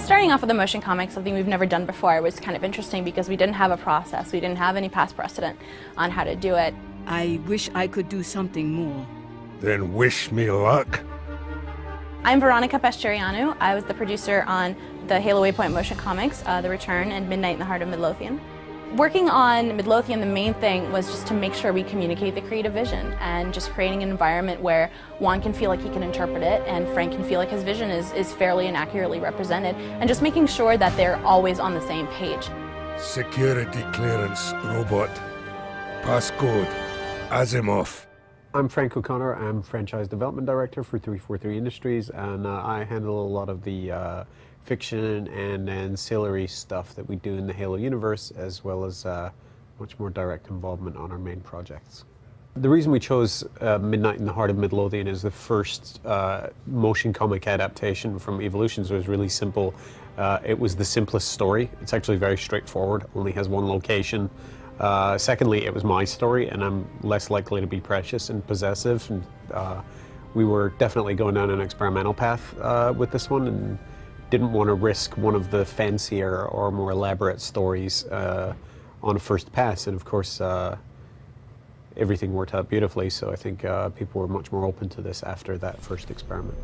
Starting off with a motion comic, something we've never done before, was kind of interesting because we didn't have a process, we didn't have any past precedent on how to do it. I wish I could do something more. Then wish me luck. I'm Veronica Pescerianu. I was the producer on the Halo Waypoint motion comics, The Return and Midnight in the Heart of Midlothian. Working on Midlothian, the main thing was just to make sure we communicate the creative vision and just creating an environment where Juan can feel like he can interpret it and Frank can feel like his vision is fairly and accurately represented, and just making sure that they're always on the same page. Security clearance robot. Passcode. Asimov. I'm Frank O'Connor. I'm Franchise Development Director for 343 Industries, and I handle a lot of the fiction and ancillary stuff that we do in the Halo universe, as well as much more direct involvement on our main projects. The reason we chose Midnight in the Heart of Midlothian as the first motion comic adaptation from Evolutions was really simple. It was the simplest story. It's actually very straightforward, only has one location. Secondly, it was my story, and I'm less likely to be precious and possessive. And we were definitely going down an experimental path with this one, and didn't want to risk one of the fancier or more elaborate stories on a first pass. And of course, everything worked out beautifully, so I think people were much more open to this after that first experiment.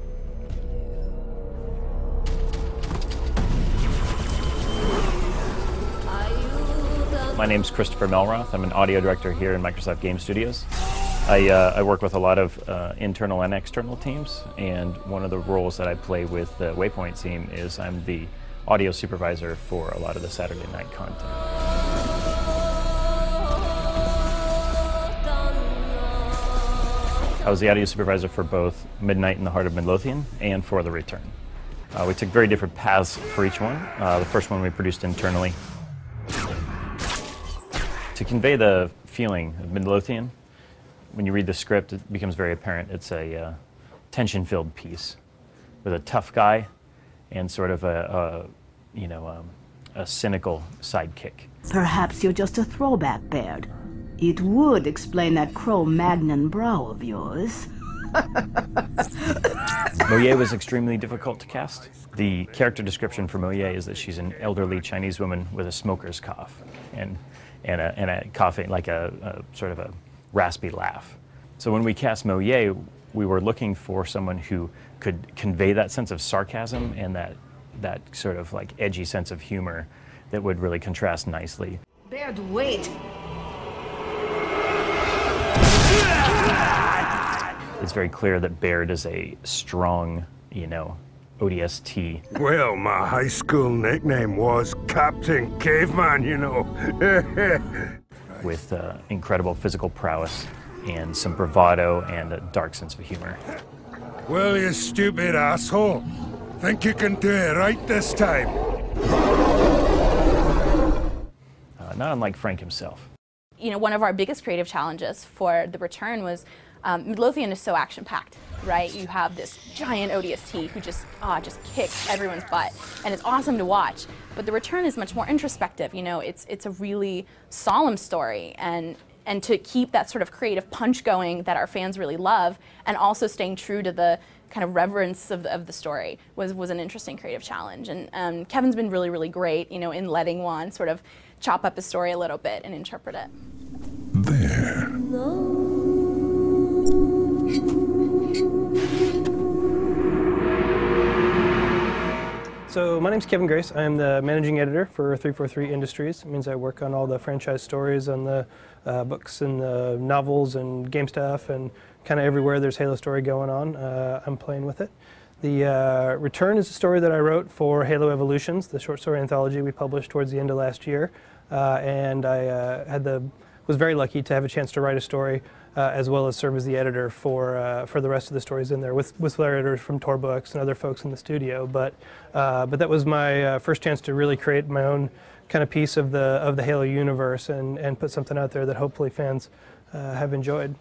My name's Christopher Melroth. I'm an audio director here in Microsoft Game Studios. I work with a lot of internal and external teams, and one of the roles that I play with the Waypoint team is I'm the audio supervisor for a lot of the Saturday night content. I was the audio supervisor for both Midnight in the Heart of Midlothian and for The Return. We took very different paths for each one. The first one we produced internally. To convey the feeling of Midlothian, when you read the script, it becomes very apparent. It's a tension-filled piece with a tough guy and sort of a cynical sidekick. Perhaps you're just a throwback, Baird. It would explain that Cro-Magnon brow of yours. Moye was extremely difficult to cast. The character description for Moye is that she's an elderly Chinese woman with a smoker's cough and a coughing, like a sort of a raspy laugh. So when we cast Moye, we were looking for someone who could convey that sense of sarcasm and that sort of like edgy sense of humor that would really contrast nicely. Baird, wait! It's very clear that Baird is a strong, ODST. Well, my high school nickname was Captain Caveman, With incredible physical prowess and some bravado and a dark sense of humor. Well, you stupid asshole. Think you can do it right this time? Not unlike Frank himself. One of our biggest creative challenges for The Return was Midlothian is so action-packed, right? You have this giant ODST who just kicks everyone's butt, and it's awesome to watch. But The Return is much more introspective. It's a really solemn story, and to keep that sort of creative punch going that our fans really love, and also staying true to the kind of reverence of the story was an interesting creative challenge. And Kevin's been really, really great, in letting Juan sort of chop up his story a little bit and interpret it. There. So my name's Kevin Grace. I'm the managing editor for 343 Industries. It means I work on all the franchise stories on the books and the novels and game stuff, and kind of everywhere there's Halo story going on, I'm playing with it. The Return is a story that I wrote for Halo Evolutions, the short story anthology we published towards the end of last year, and I was very lucky to have a chance to write a story as well as serve as the editor for the rest of the stories in there with other editors from Tor Books and other folks in the studio. But that was my first chance to really create my own kind of piece of the Halo universe and put something out there that hopefully fans have enjoyed.